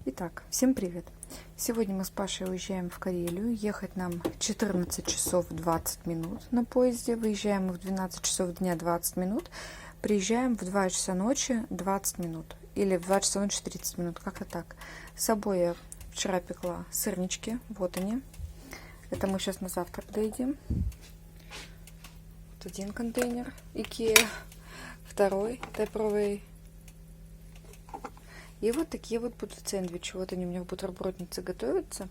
Итак, всем привет! Сегодня мы с Пашей уезжаем в Карелию. Ехать нам 14 часов 20 минут на поезде. Выезжаем мы в 12 часов дня 20 минут. Приезжаем в 2 часа ночи 20 минут. Или в 2 часа ночи 30 минут, как-то так. С собой я вчера пекла сырнички. Вот они. Это мы сейчас на завтрак доедим. Вот один контейнер Икеа. Второй Тайпровый. И вот такие вот будут сэндвичи. Вот они у меня в бутерброднице готовятся.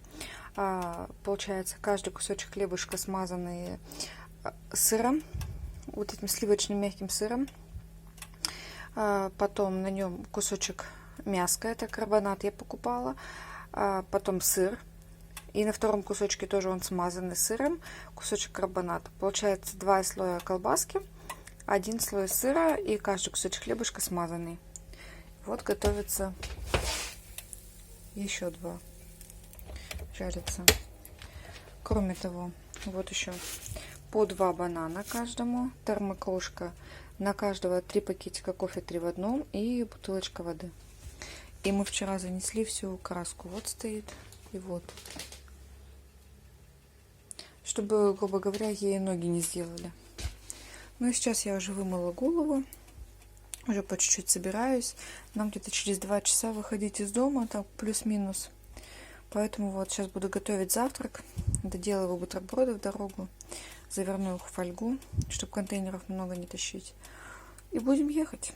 Получается, каждый кусочек хлебушка смазанный сыром, вот этим сливочным мягким сыром. Потом на нем кусочек мяска, это карбонат я покупала. Потом сыр. И на втором кусочке тоже он смазанный сыром, кусочек карбоната. Получается 2 слоя колбаски, 1 слой сыра и каждый кусочек хлебушка смазанный. Вот готовится еще 2. Жарится. Кроме того, вот еще по 2 банана каждому, термокружка, на каждого 3 пакетика кофе 3 в одном и бутылочка воды. И мы вчера занесли всю краску. Вот стоит. И вот. Чтобы, грубо говоря, ей ноги не сделали. Ну и сейчас я уже вымыла голову. Уже по чуть-чуть собираюсь. Нам где-то через 2 часа выходить из дома, так плюс-минус. Поэтому вот сейчас буду готовить завтрак. Доделываю бутерброды в дорогу. Заверну их в фольгу, чтобы контейнеров много не тащить. И будем ехать.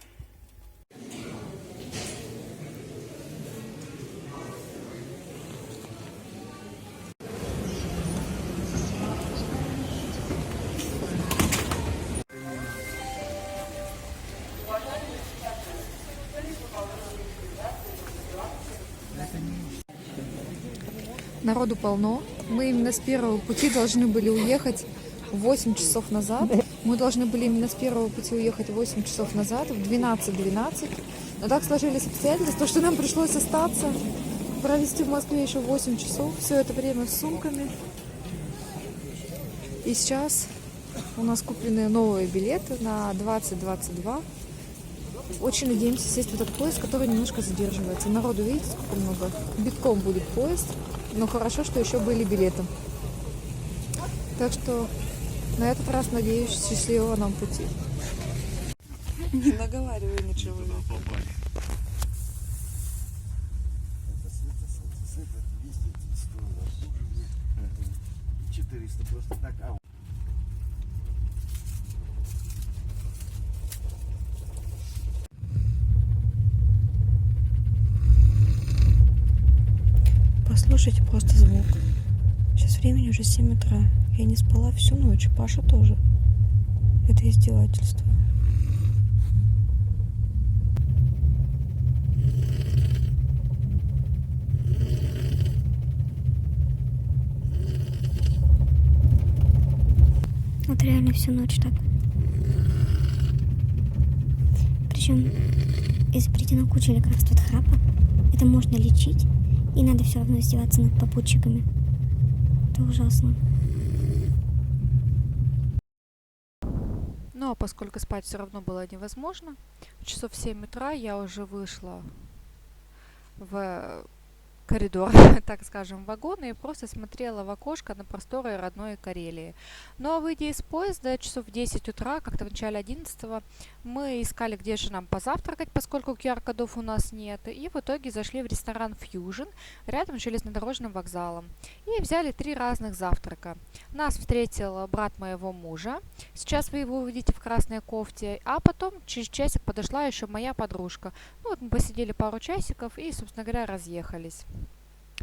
Народу полно. Мы именно с первого пути должны были уехать 8 часов назад. Мы должны были именно с первого пути уехать 8 часов назад, в 12:12. Но так сложились обстоятельства, что нам пришлось остаться, провести в Москве еще 8 часов. Все это время с сумками. И сейчас у нас куплены новые билеты на 20:22. Очень надеемся сесть в этот поезд, который немножко задерживается. Народу, видите, сколько много? Битком будет поезд. Но хорошо, что еще были билеты. Так что на этот раз, надеюсь, счастливого нам пути. Не наговаривай ничего. 400 просто так. Послушайте просто звук. Сейчас времени уже 7 утра. Я не спала всю ночь. Паша тоже. Это издевательство. Вот реально всю ночь так. Причем изобретена куча лекарств от храпа. Это можно лечить. И надо все равно издеваться над попутчиками. Это ужасно. Ну, а поскольку спать все равно было невозможно, часов в 7 утра я уже вышла в коридор, так скажем, вагона и просто смотрела в окошко на просторы родной Карелии. Ну, а выйдя из поезда часов в 10 утра, как-то в начале 11 мы искали, где же нам позавтракать, поскольку QR-кодов у нас нет, и в итоге зашли в ресторан Fusion рядом с железнодорожным вокзалом и взяли 3 разных завтрака. Нас встретил брат моего мужа, сейчас вы его увидите в красной кофте, а потом через часик подошла еще моя подружка. Ну, вот мы посидели пару часиков и, собственно говоря, разъехались.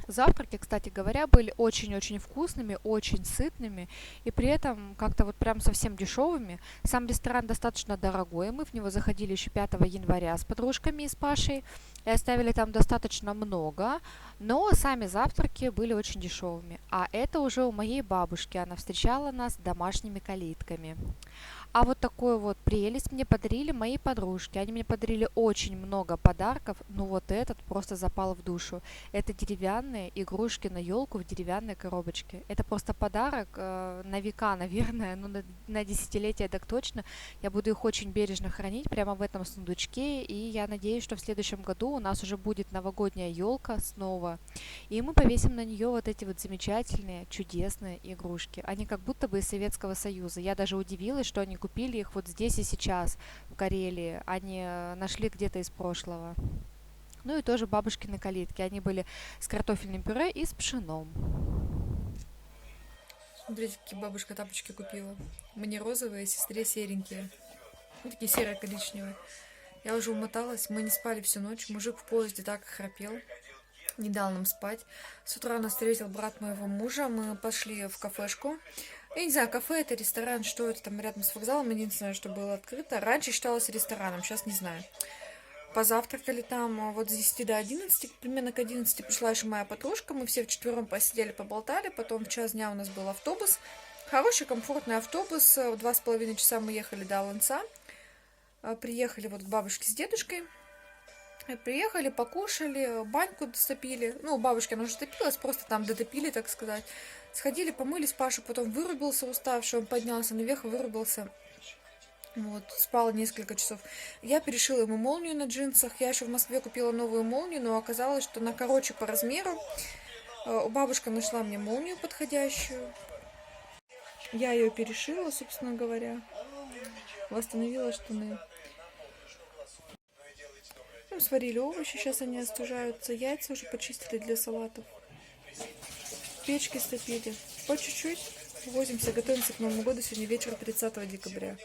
Завтраки, кстати говоря, были очень-очень вкусными, очень сытными и при этом как-то вот прям совсем дешевыми. Сам ресторан достаточно дорогой, мы в него заходили еще 5 января с подружками и с Пашей и оставили там достаточно много, но сами завтраки были очень дешевыми. А это уже у моей бабушки, она встречала нас домашними калитками. А вот такую вот прелесть мне подарили мои подружки. Они мне подарили очень много подарков, но вот этот просто запал в душу. Это деревянные игрушки на елку в деревянной коробочке. Это просто подарок на века, наверное, ну на десятилетия так точно. Я буду их очень бережно хранить прямо в этом сундучке, и я надеюсь, что в следующем году у нас уже будет новогодняя елка снова, и мы повесим на нее вот эти вот замечательные, чудесные игрушки. Они как будто бы из Советского Союза. Я даже удивилась, что они купили их вот здесь и сейчас, в Карелии, а не нашли где-то из прошлого. Ну и тоже бабушкины калитки. Они были с картофельным пюре и с пшеном. Смотрите, какие бабушка тапочки купила. Мне розовые, сестре серенькие. Вот такие серо-коричневые. Я уже умоталась, мы не спали всю ночь. Мужик в поезде так храпел, не дал нам спать. С утра нас встретил брат моего мужа. Мы пошли в кафешку. Я не знаю, кафе это, ресторан, что это там рядом с вокзалом. Единственное, что было открыто. Раньше считалось рестораном, сейчас не знаю. Позавтракали там вот с 10 до 11. Примерно к 11 пришла еще моя подружка. Мы все вчетвером посидели, поболтали. Потом в час дня у нас был автобус. Хороший, комфортный автобус. В 2,5 часа мы ехали до Аланца. Приехали вот к бабушке с дедушкой. Приехали, покушали, баньку дотопили. Ну, у бабушки она уже топилась, просто там дотопили, так сказать. Сходили, помылись, Паша потом вырубился уставший, он поднялся наверх, вырубился. Вот, спал несколько часов. Я перешила ему молнию на джинсах. Я еще в Москве купила новую молнию, но оказалось, что она короче по размеру. Бабушка нашла мне молнию подходящую. Я ее перешила, собственно говоря. Восстановила штаны. Сварили овощи, сейчас они остужаются. Яйца уже почистили для салатов. Печки стопили. По чуть-чуть возимся, готовимся к Новому году. Сегодня вечер 30 декабря.